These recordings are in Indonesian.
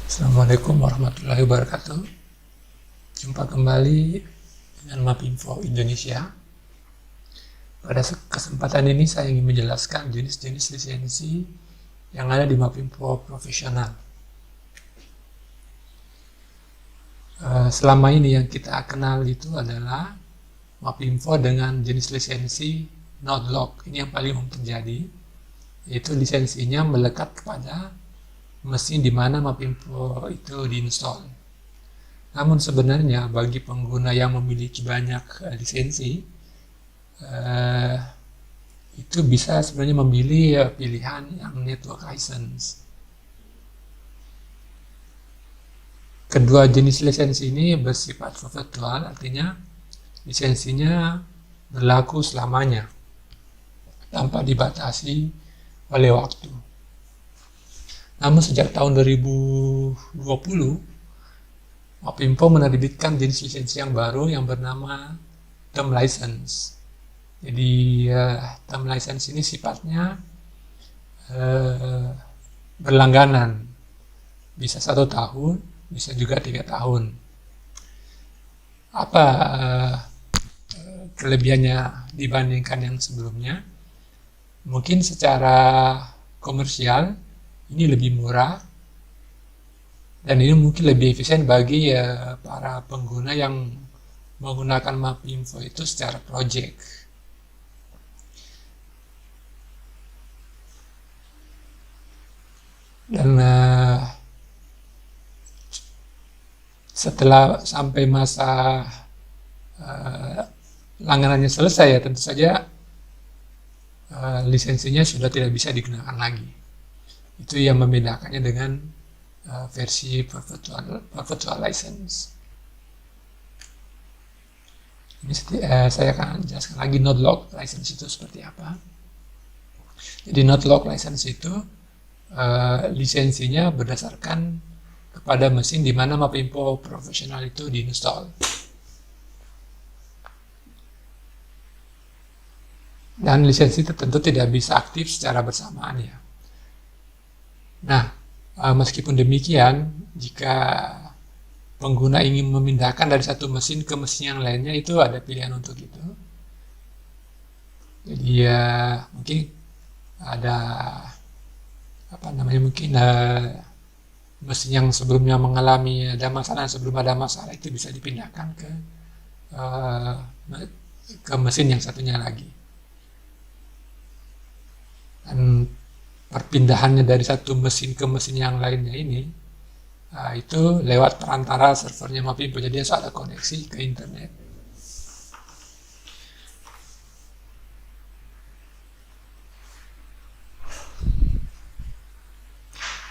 Assalamualaikum warahmatullahi wabarakatuh. Jumpa kembali dengan Mapinfo Indonesia. Pada kesempatan ini saya ingin menjelaskan jenis-jenis lisensi yang ada di Mapinfo Profesional. Selama ini yang kita kenal itu adalah Mapinfo dengan jenis lisensi Node-Lock. Ini yang paling umum terjadi, yaitu lisensinya melekat kepada mesin di mana Mapinfo itu diinstal. Namun sebenarnya bagi pengguna yang memiliki banyak lisensi, itu bisa sebenarnya memilih pilihan yang network license. Kedua jenis lisensi ini bersifat perpetual, artinya lisensinya berlaku selamanya tanpa dibatasi oleh waktu. Namun sejak tahun 2020, Mapinfo menerbitkan jenis lisensi yang baru yang bernama Term License. Jadi Term License ini sifatnya berlangganan, bisa 1 tahun, bisa juga 3 tahun. Apa kelebihannya dibandingkan yang sebelumnya? Mungkin secara komersial ini lebih murah, dan ini mungkin lebih efisien bagi para pengguna yang menggunakan Mapinfo itu secara project. Dan setelah sampai masa langganannya selesai, ya tentu saja lisensinya sudah tidak bisa digunakan lagi. Itu yang membedakannya dengan versi perpetual license. Ini saya akan jelaskan lagi Node-Lock license itu seperti apa. Jadi Node-Lock license itu lisensinya berdasarkan kepada mesin di mana Mapinfo Profesional itu diinstal. Dan lisensi itu tentu tidak bisa aktif secara bersamaan ya. Nah, meskipun demikian, jika pengguna ingin memindahkan dari satu mesin ke mesin yang lainnya, itu ada pilihan untuk itu. Jadi mungkin ada mesin yang sebelumnya mengalami ada masalah, sebelum ada masalah itu bisa dipindahkan ke mesin yang satunya lagi. Dan perpindahannya dari satu mesin ke mesin yang lainnya ini itu lewat perantara servernya Mapinfo, jadi harus ada koneksi ke internet.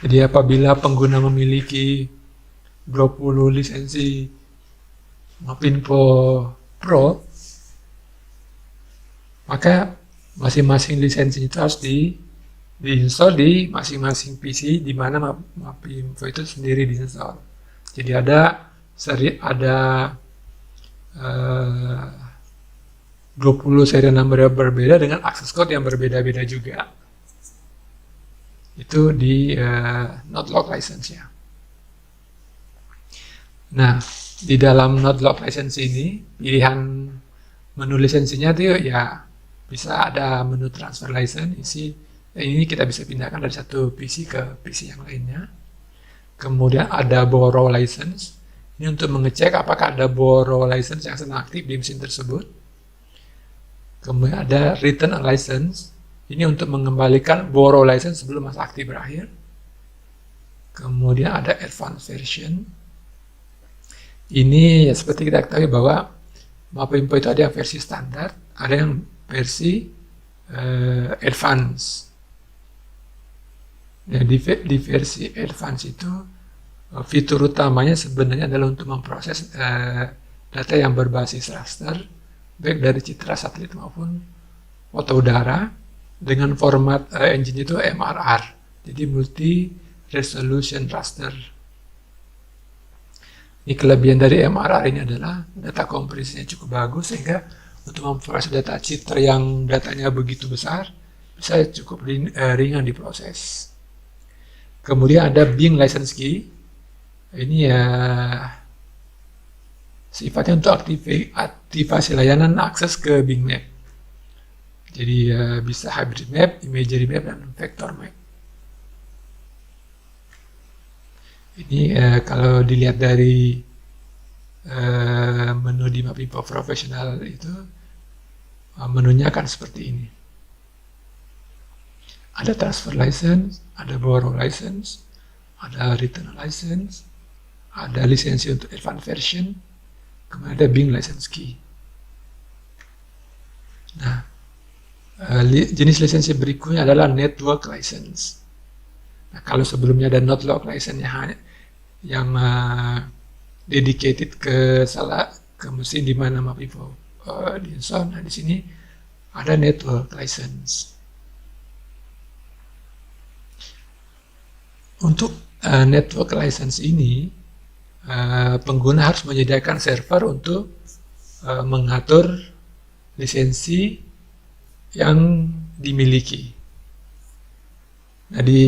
Jadi apabila pengguna memiliki 20 lisensi Mapinfo Pro, maka masing-masing lisensi itu harus diinstal di masing-masing PC di mana Mapinfo itu sendiri diinstal. Jadi ada 20 serial number yang berbeda dengan access code yang berbeda-beda juga. Itu di Node-Lock license ya. Nah, di dalam Node-Lock license ini pilihan menu lisensinya itu ya bisa ada menu transfer license, ini kita bisa pindahkan dari satu PC ke PC yang lainnya. Kemudian ada borrow license, ini untuk mengecek apakah ada borrow license yang sedang aktif di mesin tersebut. Kemudian ada return a license, ini untuk mengembalikan borrow license sebelum masa aktif berakhir. Kemudian ada advanced version, ini ya seperti kita ketahui bahwa Mapinfo itu ada yang versi standar, ada yang versi advance. Nah, di versi advance itu fitur utamanya sebenarnya adalah untuk memproses data yang berbasis raster, baik dari citra satelit maupun foto udara, dengan format engine itu MRR, jadi multi resolution raster. Ini kelebihan dari MRR ini adalah data kompresinya cukup bagus, sehingga untuk memproses data citra yang datanya begitu besar bisa cukup ringan diproses. Kemudian ada Bing License Key, Ini ya sifatnya untuk aktivasi layanan akses ke Bing Map. Jadi bisa hybrid map, imagery map, dan vector map. Ini kalau dilihat dari menu di Mapinfo Professional itu, menunya akan seperti ini. Ada transfer license, ada borrow license, ada return license, ada lisensi untuk advanced version, kemudian ada Bing license key. Nah, jenis lisensi berikutnya adalah network license. Nah, kalau sebelumnya ada network license yang dedicated ke mesin di mana Mapinfo diinstall. Nah, di sini ada network license. Untuk network license ini, pengguna harus menyediakan server untuk mengatur lisensi yang dimiliki. Nah, di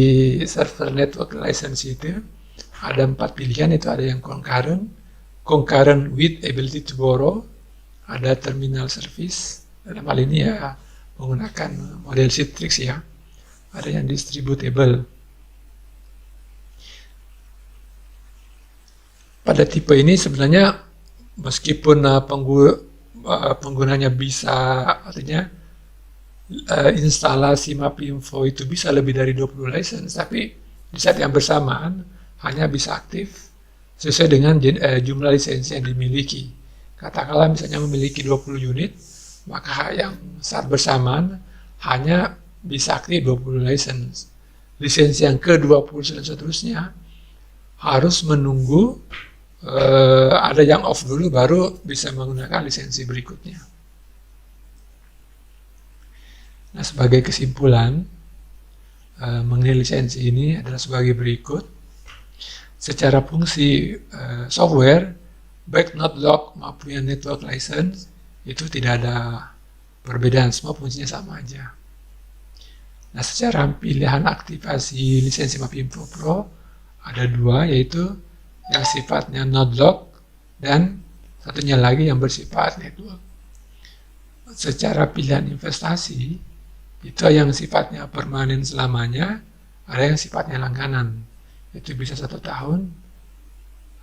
server network license itu ada 4 pilihan, itu ada yang concurrent with ability to borrow, ada terminal service, dalam hal ini ya menggunakan model Citrix ya, ada yang distributable. Pada tipe ini sebenarnya meskipun penggunanya bisa, artinya instalasi Mapinfo itu bisa lebih dari 20 license, tapi di saat yang bersamaan hanya bisa aktif sesuai dengan jumlah lisensi yang dimiliki. Katakanlah misalnya memiliki 20 unit, maka yang saat bersamaan hanya bisa aktif 20 license. Lisensi yang ke-20 dan seterusnya harus menunggu ada yang off dulu baru bisa menggunakan lisensi berikutnya. Nah, sebagai kesimpulan mengenai lisensi ini adalah sebagai berikut. Secara fungsi software, baik Nodlock maupun network license itu tidak ada perbedaan, semua fungsinya sama aja. Nah, secara pilihan aktivasi lisensi Mapinfo Pro ada 2, yaitu yang sifatnya Nodlock dan satunya lagi yang bersifat network. Secara pilihan investasi, itu yang sifatnya permanen selamanya, ada yang sifatnya langganan, itu bisa 1 tahun,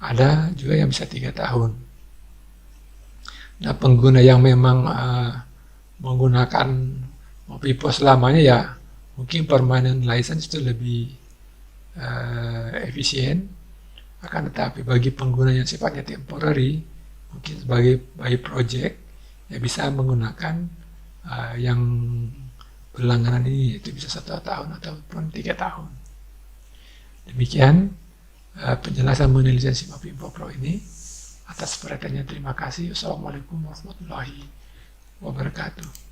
ada juga yang bisa 3 tahun. Nah, pengguna yang memang menggunakan Mapinfo selamanya ya mungkin permanent license itu lebih efisien. Akan tetapi bagi pengguna yang sifatnya temporary, mungkin sebagai by project, ya bisa menggunakan yang berlangganan ini, itu bisa 1 tahun ataupun 3 tahun. Demikian penjelasan mengenai lisensi Mapinfo Pro ini. Atas perhatiannya terima kasih. Wassalamualaikum warahmatullahi wabarakatuh.